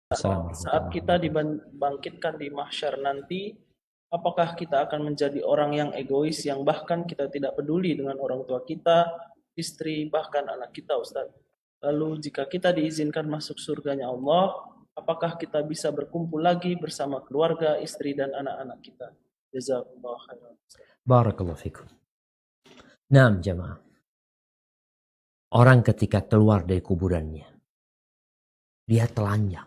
Saat kita dibangkitkan di mahsyar nanti, apakah kita akan menjadi orang yang egois, yang bahkan kita tidak peduli dengan orang tua kita, istri, bahkan anak kita, Ustaz? Lalu jika kita diizinkan masuk surganya Allah, apakah kita bisa berkumpul lagi bersama keluarga, istri, dan anak-anak kita? Jazakumullah khairan. Barakallahu fikum. Naam jamaah. Orang ketika keluar dari kuburannya, dia telanjang.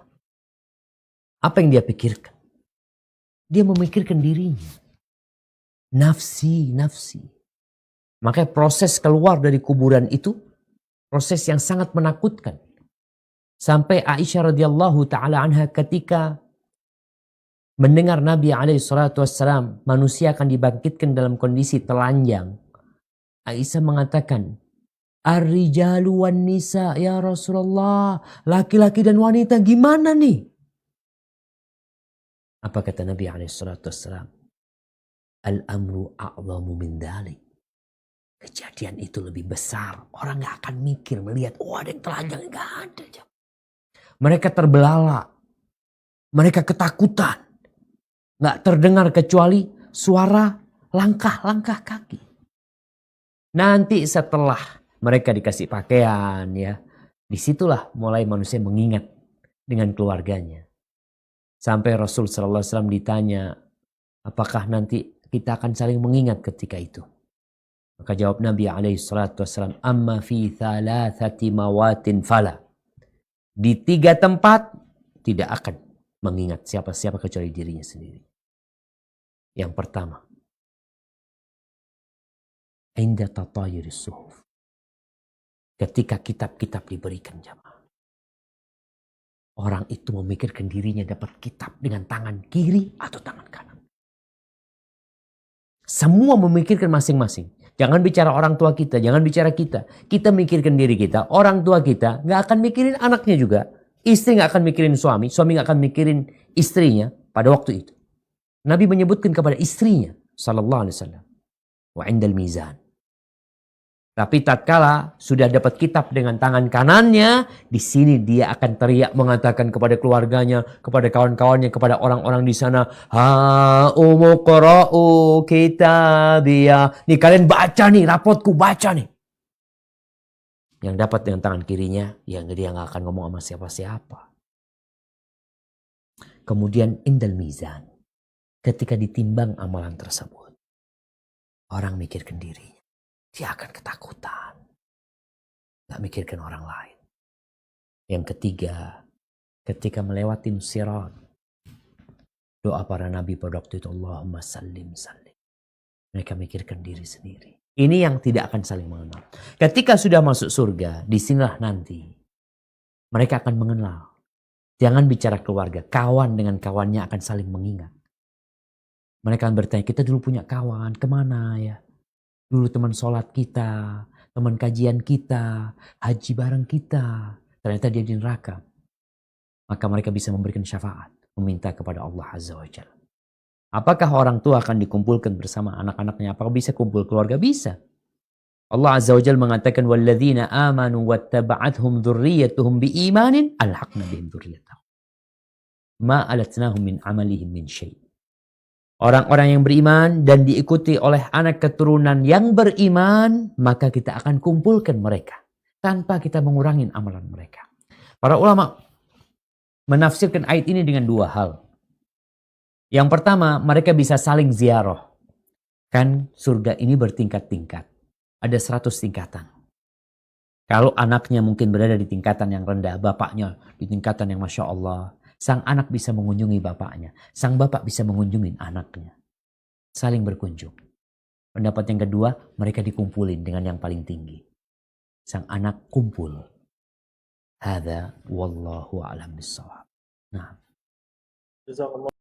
Apa yang dia pikirkan? Dia memikirkan dirinya. Nafsi, nafsi. Makanya proses keluar dari kuburan itu, proses yang sangat menakutkan. Sampai Aisyah radhiyallahu ta'ala anha ketika mendengar Nabi SAW, manusia akan dibangkitkan dalam kondisi telanjang. Aisyah mengatakan, Ar-rijalu wan nisa ya Rasulullah. Laki-laki dan wanita gimana nih? Apa kata Nabi SAW? Al-amru a'zamu min dhalik. Kejadian itu lebih besar. Orang gak akan mikir melihat, oh ada yang telanjang. Gak ada. Mereka terbelalak. Mereka ketakutan. Gak terdengar kecuali suara langkah-langkah kaki. Nanti setelah mereka dikasih pakaian, ya, disitulah mulai manusia mengingat dengan keluarganya. Sampai Rasul SAW ditanya, apakah nanti kita akan saling mengingat ketika itu? Maka jawab Nabi SAW, amma fi thalathati mawatin fala. Di 3 tempat tidak akan mengingat siapa-siapa kecuali dirinya sendiri. Yang pertama, inda tatayuris suhuf. Ketika kitab-kitab diberikan jamaah. Orang itu memikirkan dirinya dapat kitab dengan tangan kiri atau tangan kanan. Semua memikirkan masing-masing. Jangan bicara orang tua kita, jangan bicara kita. Kita mikirkan diri kita, orang tua kita gak akan mikirin anaknya juga. Istri gak akan mikirin suami, suami gak akan mikirin istrinya pada waktu itu. Nabi menyebutkan kepada istrinya, sallallahu alaihi wasallam, wa indal mizan. Tapi tatkala sudah dapat kitab dengan tangan kanannya, di sini dia akan teriak mengatakan kepada keluarganya, kepada kawan-kawannya, kepada orang-orang di sana, ha umuqra'u kitabiyah. Nih kalian baca nih, rapotku baca nih. Yang dapat dengan tangan kirinya, ya dia nggak akan ngomong sama siapa-siapa. Kemudian indal mizan, ketika ditimbang amalan tersebut, orang mikirkan dirinya. Dia akan ketakutan. Gak mikirkan orang lain. Yang ketiga, ketika melewati sirat, doa para nabi pada waktu itu, Allahumma sallim sallim. Mereka mikirkan diri sendiri. Ini yang tidak akan saling mengenal. Ketika sudah masuk surga, disinilah nanti mereka akan mengenal. Jangan bicara keluarga, kawan dengan kawannya akan saling mengingat. Mereka akan bertanya, kita dulu punya kawan, kemana ya? Dulu teman sholat kita, teman kajian kita, haji bareng kita. Ternyata dia di neraka. Maka mereka bisa memberikan syafaat. Meminta kepada Allah Azza wa Jalla. Apakah orang tua akan dikumpulkan bersama anak-anaknya? Apakah bisa kumpul keluarga? Bisa. Allah Azza wa Jalla mengatakan, وَالَّذِينَ آمَنُوا وَاتَّبَعَتْهُمْ ذُرِّيَّتُهُمْ بِإِيمَانٍ أَلْحَقْنَا بِهِمْ ذُرِّيَّتَهُمْ مَا أَلَتْنَاهُمْ مِنْ عَمَلِهِمْ مِنْ شَيْءٍ. Orang-orang yang beriman dan diikuti oleh anak keturunan yang beriman, maka kita akan kumpulkan mereka tanpa kita mengurangi amalan mereka. Para ulama menafsirkan ayat ini dengan 2 hal. Yang pertama, mereka bisa saling ziarah. Kan surga ini bertingkat-tingkat. Ada 100 tingkatan. Kalau anaknya mungkin berada di tingkatan yang rendah, bapaknya di tingkatan yang Masya Allah. Sang anak bisa mengunjungi bapaknya. Sang bapak bisa mengunjungi anaknya. Saling berkunjung. Pendapat yang kedua, mereka dikumpulin dengan yang paling tinggi. Sang anak kumpul. Hadza wallahu a'lam bissawab. Nah.